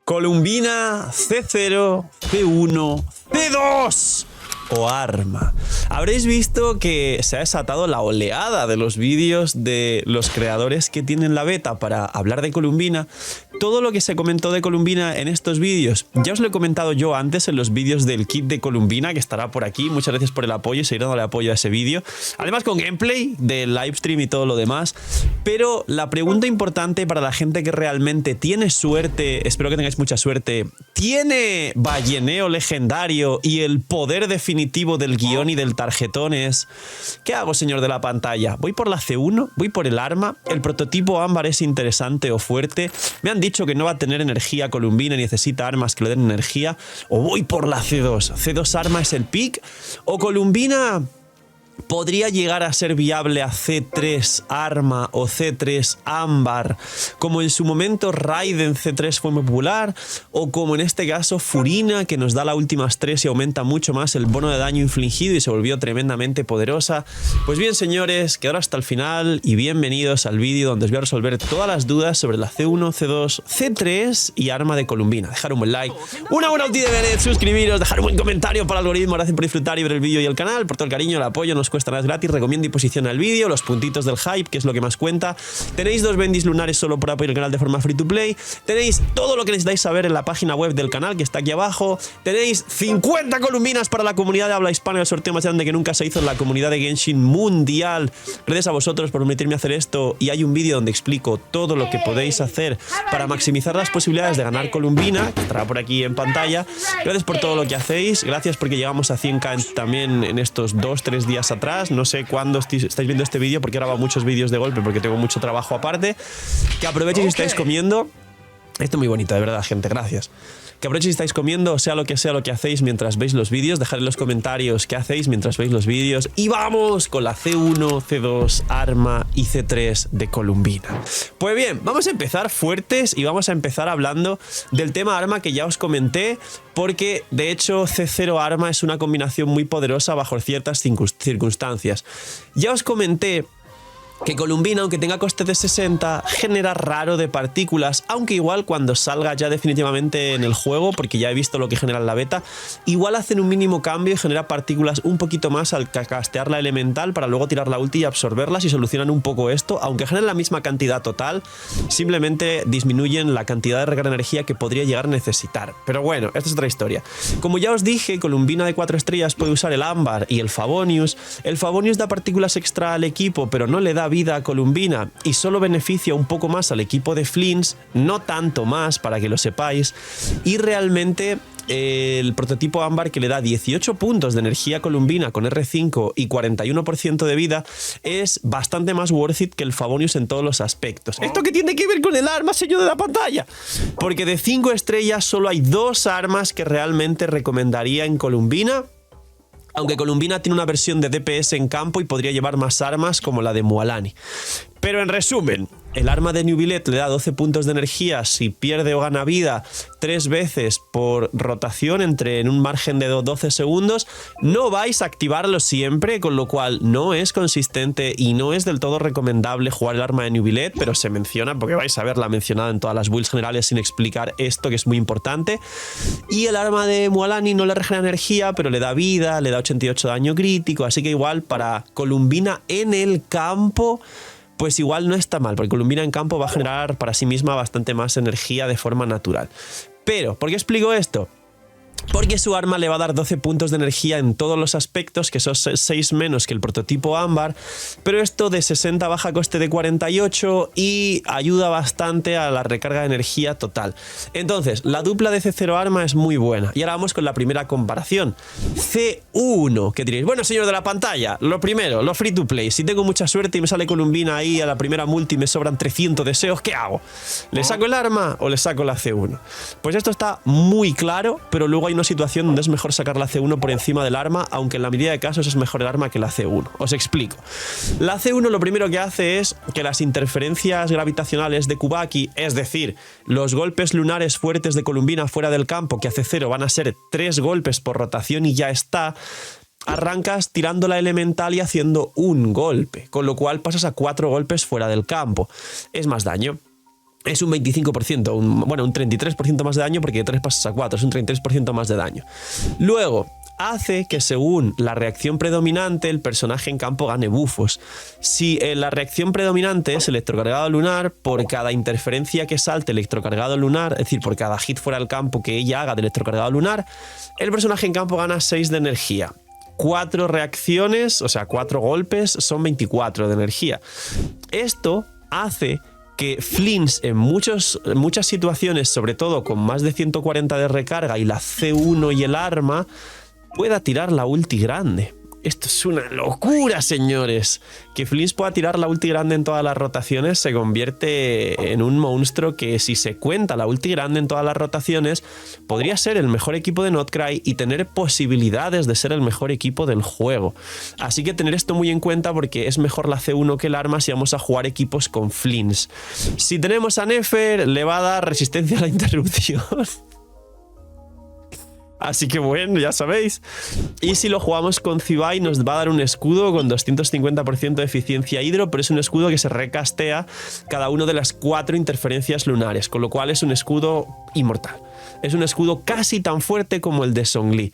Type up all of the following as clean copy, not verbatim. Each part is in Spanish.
Columbina, C0, C1, C2 o Arma. Habréis visto que se ha desatado la oleada de los vídeos de los creadores que tienen la beta para hablar de Columbina. Todo lo que se comentó de Columbina en estos vídeos, ya os lo he comentado yo antes en los vídeos del kit de Columbina, que estará por aquí. Muchas gracias por el apoyo y seguir dándole apoyo a ese vídeo. Además con gameplay del livestream y todo lo demás. Pero la pregunta importante para la gente que realmente tiene suerte, espero que tengáis mucha suerte, ¿tiene balleneo legendario y el poder definitivo del guión y del tarjetón es: ¿qué hago, señor de la pantalla? ¿Voy por la C1? ¿Voy por el arma? ¿El prototipo ámbar es interesante o fuerte? Me han dicho que no va a tener energía Columbina y necesita armas que le den energía. ¿O voy por la C2? ¿C2 arma es el pick? ¿O Columbina podría llegar a ser viable a C3 arma o C3 ámbar, como en su momento Raiden C3 fue muy popular, o como en este caso Furina, que nos da las últimas 3 y aumenta mucho más el bono de daño infligido y se volvió tremendamente poderosa? Pues bien, señores, quedaros hasta el final y bienvenidos al vídeo donde os voy a resolver todas las dudas sobre la C1, C2, C3 y arma de Columbina. Dejar un buen like, una buena ulti de Bennett, suscribiros, dejar un buen comentario para el algoritmo. Gracias por disfrutar y ver el vídeo y el canal, por todo el cariño, el apoyo. No os cuesta nada, es gratis. Recomiendo y posiciona el vídeo, los puntitos del hype, que es lo que más cuenta. Tenéis 2 bendis lunares solo por apoyar el canal de forma free to play. Tenéis todo lo que necesitáis saber en la página web del canal, que está aquí abajo. Tenéis 50 columbinas para la comunidad de habla hispana, el sorteo más grande que nunca se hizo en la comunidad de Genshin mundial. Gracias a vosotros por permitirme hacer esto, y hay un vídeo donde explico todo lo que podéis hacer para maximizar las posibilidades de ganar Columbina, que estará por aquí en pantalla. Gracias por todo lo que hacéis, gracias porque llegamos a 100k también en estos 2-3 días atrás. No sé cuándo estáis viendo este vídeo, porque he grabado muchos vídeos de golpe porque tengo mucho trabajo aparte. Que aprovechéis si estáis comiendo. Esto es muy bonito, de verdad, gente, gracias. Que aprovechéis si estáis comiendo, sea lo que hacéis mientras veis los vídeos. Dejad en los comentarios qué hacéis mientras veis los vídeos. Y vamos con la C1, C2, arma y C3 de Columbina. Pues bien, vamos a empezar fuertes y vamos a empezar hablando del tema arma que ya os comenté, porque de hecho C0 arma es una combinación muy poderosa bajo ciertas circunstancias. Ya os comenté que Columbina, aunque tenga coste de 60, genera raro de partículas, aunque igual cuando salga ya definitivamente en el juego, porque ya he visto lo que genera en la beta, igual hacen un mínimo cambio y genera partículas un poquito más al castear la elemental para luego tirar la ulti y absorberlas, y solucionan un poco esto. Aunque generen la misma cantidad total, simplemente disminuyen la cantidad de recarga de energía que podría llegar a necesitar. Pero bueno, esta es otra historia. Como ya os dije, Columbina de 4 estrellas puede usar el ámbar y el Favonius. El Favonius da partículas extra al equipo, pero no le da vida a Columbina y solo beneficia un poco más al equipo de Flins, no tanto más, para que lo sepáis. Y realmente el prototipo ámbar, que le da 18 puntos de energía a Columbina con R5 y 41% de vida, es bastante más worth it que el Favonius en todos los aspectos. ¿Esto qué tiene que ver con el arma, señor de la pantalla? Porque de 5 estrellas solo hay 2 armas que realmente recomendaría en Columbina. Aunque Columbina tiene una versión de DPS en campo y podría llevar más armas como la de Mualani. Pero en resumen, el arma de Neuvillette le da 12 puntos de energía si pierde o gana vida 3 veces por rotación en un margen de 12 segundos. No vais a activarlo siempre, con lo cual no es consistente y no es del todo recomendable jugar el arma de Neuvillette, pero se menciona porque vais a verla mencionada en todas las builds generales sin explicar esto, que es muy importante. Y el arma de Mualani no le regenera energía, pero le da vida, le da 88 daño crítico, así que igual para Columbina en el campo, pues igual no está mal, porque Columbina en campo va a generar para sí misma bastante más energía de forma natural. Pero, ¿por qué explico esto? Porque su arma le va a dar 12 puntos de energía en todos los aspectos, que son 6 menos que el prototipo ámbar, pero esto de 60 baja coste de 48 y ayuda bastante a la recarga de energía total. Entonces, la dupla de C0 arma es muy buena. Y ahora vamos con la primera comparación. C1, ¿qué diréis? Bueno, señor de la pantalla, lo primero, lo free to play. Si tengo mucha suerte y me sale Columbina ahí a la primera multi y me sobran 300 deseos, ¿qué hago? ¿Le saco el arma o le saco la C1? Pues esto está muy claro, pero luego hay una situación donde es mejor sacar la C1 por encima del arma, aunque en la mayoría de casos es mejor el arma que la C1. Os explico. La C1 lo primero que hace es que las interferencias gravitacionales de Kubaki, es decir, los golpes lunares fuertes de Columbina fuera del campo, que hace 0 van a ser 3 golpes por rotación y ya está. Arrancas tirando la elemental y haciendo un golpe, con lo cual pasas a 4 golpes fuera del campo. Es más daño. es un 25%, bueno, un 33% más de daño porque de 3 pasas a 4, es un 33% más de daño. Luego, hace que según la reacción predominante el personaje en campo gane bufos. Si la reacción predominante es electrocargado lunar, por cada interferencia que salte electrocargado lunar, es decir, por cada hit fuera del campo que ella haga de electrocargado lunar, el personaje en campo gana 6 de energía. 4 reacciones, o sea, 4 golpes son 24 de energía. Esto hace que Flints en muchas situaciones, sobre todo con más de 140 de recarga y la C1 y el arma, pueda tirar la ulti grande. Esto es una locura, señores. Que Flints pueda tirar la ulti grande en todas las rotaciones se convierte en un monstruo que, si se cuenta la ulti grande en todas las rotaciones, podría ser el mejor equipo de Notcry y tener posibilidades de ser el mejor equipo del juego. Así que tener esto muy en cuenta porque es mejor la C1 que el arma si vamos a jugar equipos con Flints. Si tenemos a Nefer, le va a dar resistencia a la interrupción. Así que bueno, ya sabéis. Y si lo jugamos con Zibai nos va a dar un escudo con 250% de eficiencia hidro, pero es un escudo que se recastea cada una de las 4 interferencias lunares, con lo cual es un escudo inmortal. Es un escudo casi tan fuerte como el de Zhongli.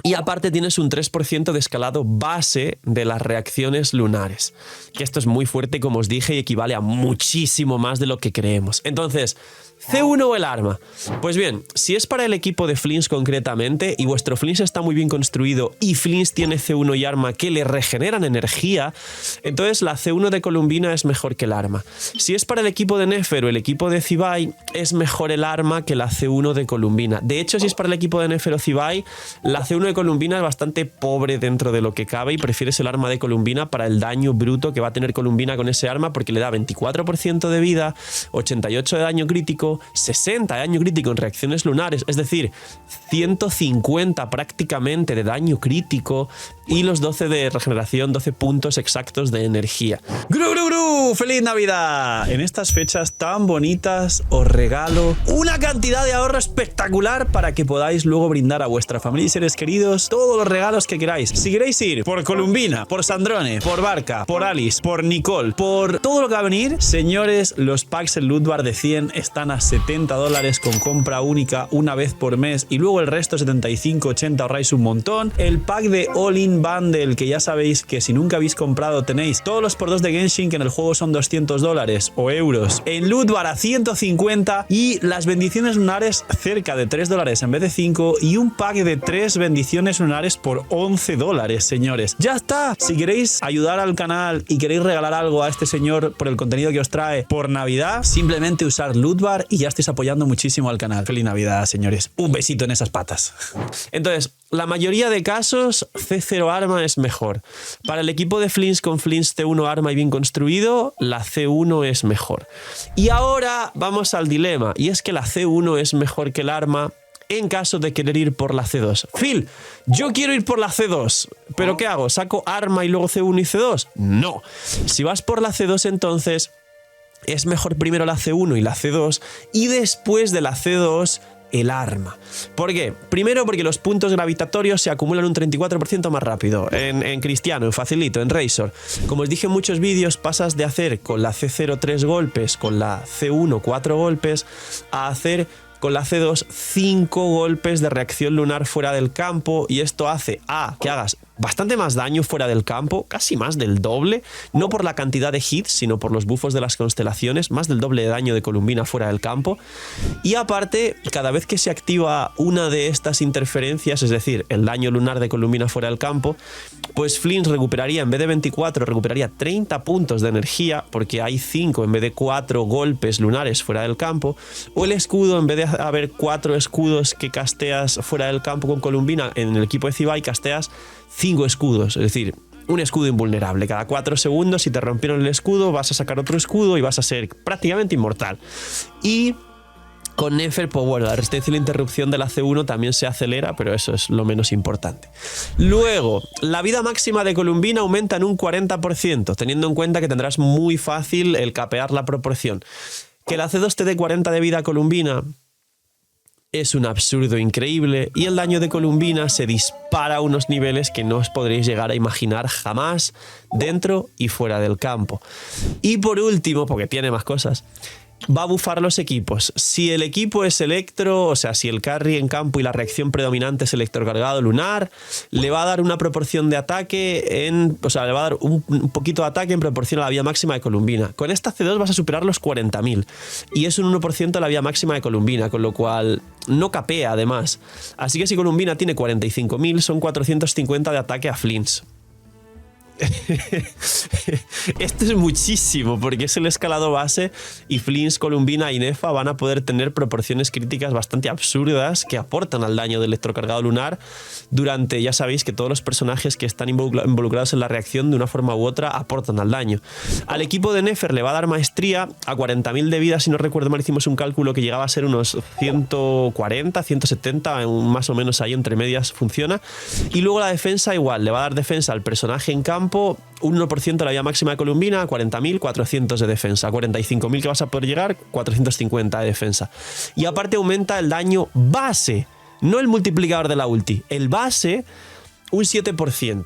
Y aparte tienes un 3% de escalado base de las reacciones lunares. Que esto es muy fuerte, como os dije, y equivale a muchísimo más de lo que creemos. Entonces, ¿C1 o el arma? Pues bien, si es para el equipo de Flints concretamente, y vuestro Flints está muy bien construido, y Flints tiene C1 y arma que le regeneran energía, entonces la C1 de Columbina es mejor que el arma. Si es para el equipo de Nefer o el equipo de Zibai, es mejor el arma que la C1 de Columbina. De hecho, si es para el equipo de Nefer o Zibai, la C1 de Columbina es bastante pobre dentro de lo que cabe y prefieres el arma de Columbina para el daño bruto que va a tener Columbina con ese arma, porque le da 24% de vida, 88 de daño crítico, 60 de daño crítico en reacciones lunares, es decir, 150 prácticamente de daño crítico y los 12 de regeneración, 12 puntos exactos de energía. ¡Gru, gru, gru! ¡Feliz Navidad! En estas fechas tan bonitas os regalo una cantidad de ahorro espectacular para que podáis luego brindar a vuestra familia y seres queridos todos los regalos que queráis. Si queréis ir por Columbina, por Sandrone, por Barca, por Alice, por Nicole, por todo lo que va a venir, señores, los packs en Loot Bar de 100 están a $70 con compra única una vez por mes y luego el resto 75, 80 ahorráis un montón. El pack de All-In Bundle, que ya sabéis que si nunca habéis comprado tenéis todos los por 2 de Genshin, que en el juego son $200 o euros, en Loot Bar a 150, y las bendiciones lunares cerca de $3 en vez de 5, y un pack de 3 bendiciones lunares por $11, señores. ¡Ya está! Si queréis ayudar al canal y queréis regalar algo a este señor por el contenido que os trae por Navidad, simplemente usar Loot Bar y ya estáis apoyando muchísimo al canal. ¡Feliz Navidad, señores! Un besito en esas patas. Entonces, la mayoría de casos C0 arma es mejor. Para el equipo de Flints con Flints C1 arma y bien construido, la C1 es mejor. Y ahora vamos al dilema, y es que la C1 es mejor que el arma en caso de querer ir por la C2. Phil, yo quiero ir por la C2, pero ¿qué hago? ¿Saco arma y luego C1 y C2? No. Si vas por la C2, entonces es mejor primero la C1 y la C2, y después de la C2 el arma. ¿Por qué? Primero porque los puntos gravitatorios se acumulan un 34% más rápido. En Cristiano, en Facilito, en Razor. Como os dije en muchos vídeos, pasas de hacer con la C0 3 golpes, con la C1 4 golpes, a hacer con la C2 5 golpes de reacción lunar fuera del campo, y esto hace que hagas bastante más daño fuera del campo, casi más del doble, no por la cantidad de hits, sino por los bufos de las constelaciones, más del doble de daño de Columbina fuera del campo. Y aparte, cada vez que se activa una de estas interferencias, es decir, el daño lunar de Columbina fuera del campo, pues Flints recuperaría, en vez de 24, recuperaría 30 puntos de energía, porque hay 5 en vez de 4 golpes lunares fuera del campo, o el escudo, en vez de haber 4 escudos que casteas fuera del campo con Columbina, en el equipo de Zibai casteas 5 escudos, es decir, un escudo invulnerable. Cada 4 segundos, si te rompieron el escudo, vas a sacar otro escudo y vas a ser prácticamente inmortal. Y con Nefer, pues bueno, la resistencia y la interrupción de la C1 también se acelera, pero eso es lo menos importante. Luego, la vida máxima de Columbina aumenta en un 40%, teniendo en cuenta que tendrás muy fácil el capear la proporción. Que la C2 te dé 40 de vida a Columbina es un absurdo increíble, y el daño de Columbina se dispara a unos niveles que no os podréis llegar a imaginar jamás, dentro y fuera del campo. Y por último, porque tiene más cosas, va a bufar los equipos. Si el equipo es electro, o sea, si el carry en campo y la reacción predominante es electrocargado lunar, le va a dar una proporción de ataque o sea, le va a dar un poquito de ataque en proporción a la vida máxima de Columbina. Con esta C2 vas a superar los 40.000 y es un 1% de la vida máxima de Columbina, con lo cual no capea además. Así que si Columbina tiene 45.000, son 450 de ataque a Flints. Esto es muchísimo porque es el escalado base y Flints, Columbina y Nefa van a poder tener proporciones críticas bastante absurdas que aportan al daño del electrocargado lunar durante, ya sabéis que todos los personajes que están involucrados en la reacción de una forma u otra aportan al daño. Al equipo de Nefer le va a dar maestría a 40.000 de vida, si no recuerdo mal hicimos un cálculo que llegaba a ser unos 140, 170, más o menos ahí entre medias funciona. Y luego la defensa igual, le va a dar defensa al personaje en campo, un 1% de la vida máxima de Columbina, 40.000, 400 de defensa, 45.000 que vas a poder llegar, 450 de defensa. Y aparte aumenta el daño base, no el multiplicador de la ulti, el base un 7%.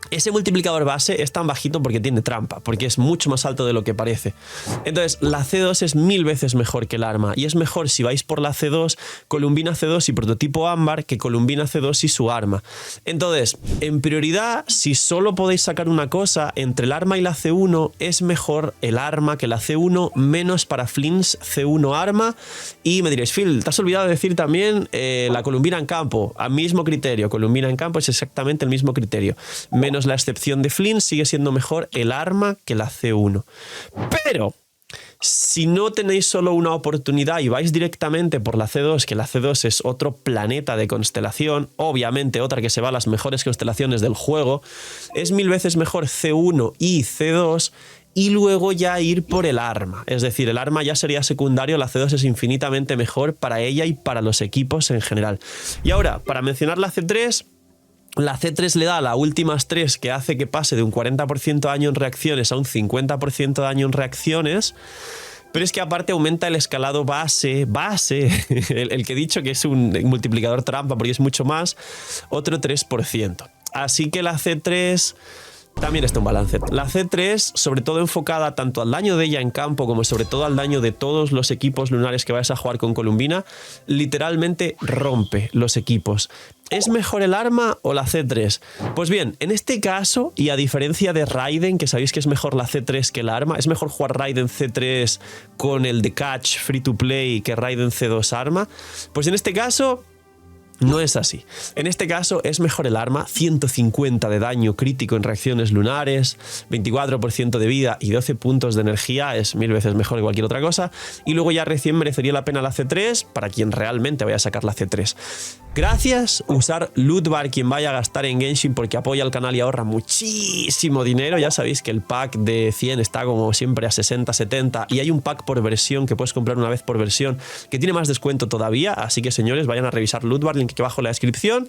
Ese multiplicador base es tan bajito porque tiene trampa, porque es mucho más alto de lo que parece. Entonces, la C2 es 1000 veces mejor que el arma. Y es mejor si vais por la C2, Columbina C2 y prototipo ámbar, que Columbina C2 y su arma. Entonces, en prioridad, si solo podéis sacar una cosa, entre el arma y la C1, es mejor el arma que la C1, menos para Flints C1 arma. Y me diréis, Phil, te has olvidado de decir también la Columbina en campo. Al mismo criterio, Columbina en campo es exactamente el mismo criterio. Menos la excepción de Flint, sigue siendo mejor el arma que la C1. Pero si no tenéis solo una oportunidad y vais directamente por la C2, que la C2 es otro planeta de constelación, obviamente otra que se va a las mejores constelaciones del juego, es 1000 veces mejor C1 y C2 y luego ya ir por el arma. Es decir, el arma ya sería secundario, la C2 es infinitamente mejor para ella y para los equipos en general. Y ahora, para mencionar la C3... La C3 le da la últimas 3 que hace que pase de un 40% de daño en reacciones a un 50% de daño en reacciones, pero es que aparte aumenta el escalado base, el que he dicho que es un multiplicador trampa porque es mucho más, otro 3%. Así que la C3... también está un balance. La C3, sobre todo enfocada tanto al daño de ella en campo como sobre todo al daño de todos los equipos lunares que vais a jugar con Columbina, literalmente rompe los equipos. ¿Es mejor el arma o la C3? Pues bien, en este caso, y a diferencia de Raiden, que sabéis que es mejor la C3 que el arma, es mejor jugar Raiden C3 con el de Catch Free to Play que Raiden C2 arma, pues en este caso... no es así. En este caso es mejor el arma, 150 de daño crítico en reacciones lunares, 24% de vida y 12 puntos de energía, es 1000 veces mejor que cualquier otra cosa. Y luego ya recién merecería la pena la C3 para quien realmente vaya a sacar la C3. Gracias, usar Lootbar quien vaya a gastar en Genshin porque apoya al canal y ahorra muchísimo dinero. Ya sabéis que el pack de 100 está como siempre a 60, 70 y hay un pack por versión que puedes comprar una vez por versión que tiene más descuento todavía, así que señores vayan a revisar Lootbar, link aquí abajo en la descripción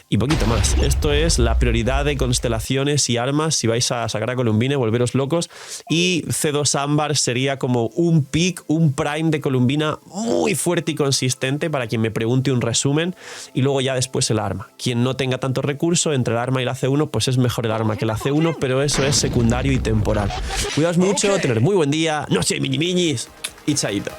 y poquito más. Esto es la prioridad de constelaciones y armas si vais a sacar a Columbina, volveros locos, y C2 ámbar sería como un pick, un prime de Columbina muy fuerte y consistente para quien me pregunte un resumen, y luego ya después el arma. Quien no tenga tanto recurso entre el arma y la C1, pues es mejor el arma que la C1, pero eso es secundario y temporal. Cuidaos mucho, tener muy buen día, no sé, mini miñis y chaito.